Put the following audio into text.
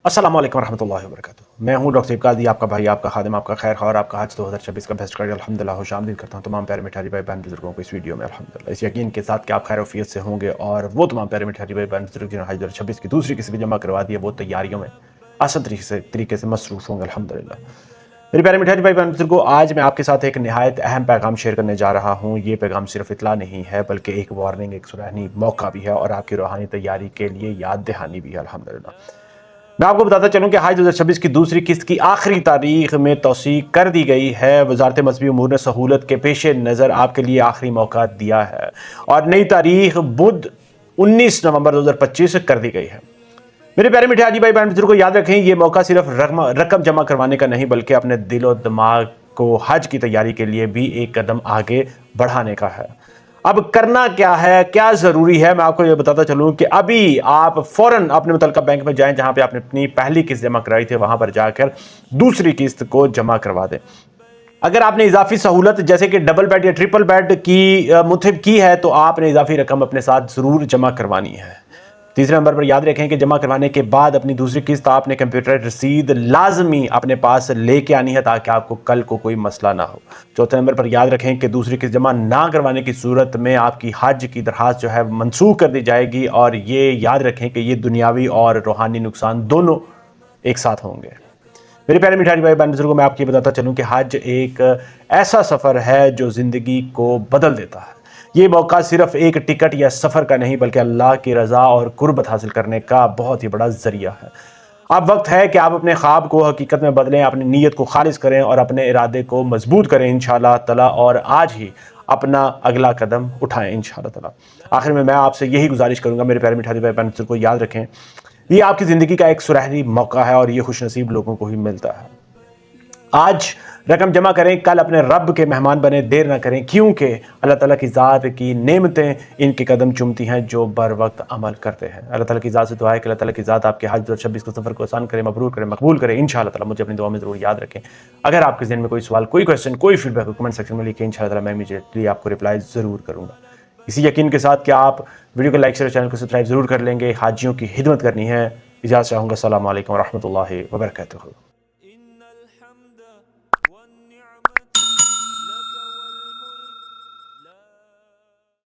अस्सलाम वालेकुम रहमतुल्लाहि व बरकातुहू। मैं हूं डॉक्टर इब्कादी, आपका भाई, आपका खादिम, आपका खैर ख्वाह और आपका हज 2026 का बेस्ट कार्ड अल्हम्दुलिल्लाह खुशामदीद करता हूं तमाम प्यारे मिठारी भाई बहन बुजुर्गों को इस वीडियो में अल्हम्दुलिल्लाह इस यकीन के साथ कि आप खैर वफियत से होंगे और वो तमाम प्यारे मिठारी भाई बहन बुजुर्ग जिन्होंने हज 2026 की दूसरी किस्त भी जमा करवा दी है वो तैयारियों में आसान तरीके से मसरूफ़ होंगे अल्हम्दुलिल्लाह। मेरे प्यारे मिठारी भाई बहन बुजुर्गों, आज मैं आपके साथ एक नहायत अहम पैगाम शेयर करने जा रहा हूँ। ये पैगाम सिर्फ इतला नहीं है बल्कि एक वार्निंग, एक सुरहनी मौका भी है और आपकी रूहानी तैयारी के लिए याद दहानी भी है अल्हम्दुलिल्लाह। मैं आपको बताता चलूँ कि हज 2026 की दूसरी किस्त की आखिरी तारीख में तौसीक कर दी गई है। वजारत मज़हबी उमूर ने सहूलत के पेश नज़र आपके लिए आखिरी मौका दिया है और नई तारीख बुध 19 नवंबर 2025 कर दी गई है। मेरे प्यारे मिठे हाजी भाई बहन बुजुर्गों, याद रखें ये मौका सिर्फ रकम जमा करवाने का नहीं बल्कि अपने दिल और दिमाग को हज की तैयारी के लिए भी एक कदम आगे बढ़ाने का है। अब करना क्या है, क्या ज़रूरी है, मैं आपको ये बताता चलूँ कि अभी आप फ़ौरन अपने मुतल्लिका बैंक में जाएं जहां पे आपने अपनी पहली किस्त जमा कराई थी, वहां पर जाकर दूसरी किस्त को जमा करवा दें। अगर आपने इजाफी सहूलत जैसे कि डबल बेड या ट्रिपल बेड की मुतहब की है तो आपने इजाफी रकम अपने साथ ज़रूर जमा करवानी है। तीसरे नंबर पर याद रखें कि जमा करवाने के बाद अपनी दूसरी किस्त आपने कंप्यूटर रसीद लाजमी अपने पास लेके आनी है ताकि आपको कल को कोई मसला ना हो। चौथे नंबर पर याद रखें कि दूसरी किस्त जमा ना करवाने की सूरत में आपकी हज की दरख्वास्त जो है मनसूख कर दी जाएगी और ये याद रखें कि ये दुनियावी और रूहानी नुकसान दोनों एक साथ होंगे। मेरे प्यारे मिठाई भाई बहन बुजुर्गों, मैं आपको बताता चलूँ कि हज एक ऐसा सफ़र है जो ज़िंदगी को बदल देता है। ये मौका सिर्फ एक टिकट या सफ़र का नहीं बल्कि अल्लाह की रज़ा और कुर्बत हासिल करने का बहुत ही बड़ा ज़रिया है। अब वक्त है कि आप अपने ख्वाब को हकीकत में बदलें, अपनी नीयत को खालिस करें और अपने इरादे को मजबूत करें इंशाअल्लाह ताला, और आज ही अपना अगला कदम उठाएं इंशाअल्लाह ताला। आखिर में मैं आपसे यही गुजारिश करूँगा मेरे प्यारे मिठाई भाई बहन को, याद रखें ये आपकी ज़िंदगी का एक सुनहरी मौका है और ये खुशनसीब लोगों को ही मिलता है। आज रकम जमा करें, कल अपने रब के मेहमान बने, देर ना करें, क्योंकि अल्लाह ताला की ज़ात की नेमतें इनके कदम चूमती हैं जो बर वक्त अमल करते हैं। अल्लाह ताला की ज़ात से दुआ है कि अल्लाह ताला की ज़ात आपके हज 2026 के सफ़र को आसान करे, मबरूर करे, मकबूल करे इंशाअल्लाह ताला। मुझे अपनी दुआ में ज़रूर याद रखें। अगर आपके ज़हन में कोई सवाल, कोई क्वेश्चन, कोई फीडबैक हो कमेंट सेक्शन में लिखें, इंशाअल्लाह ताला मैं इमीडिएटली आपको रिप्लाई ज़रूर करूँगा। इसी यकीन के साथ कि आप वीडियो को लाइक शेयर, चैनल को सब्सक्राइब ज़रूर कर लेंगे। हाजियों की खिदमत करनी है। इजाज़त चाहूँगा। अस्सलामु अलैकुम व रहमतुल्लाहि व बरकातुहू।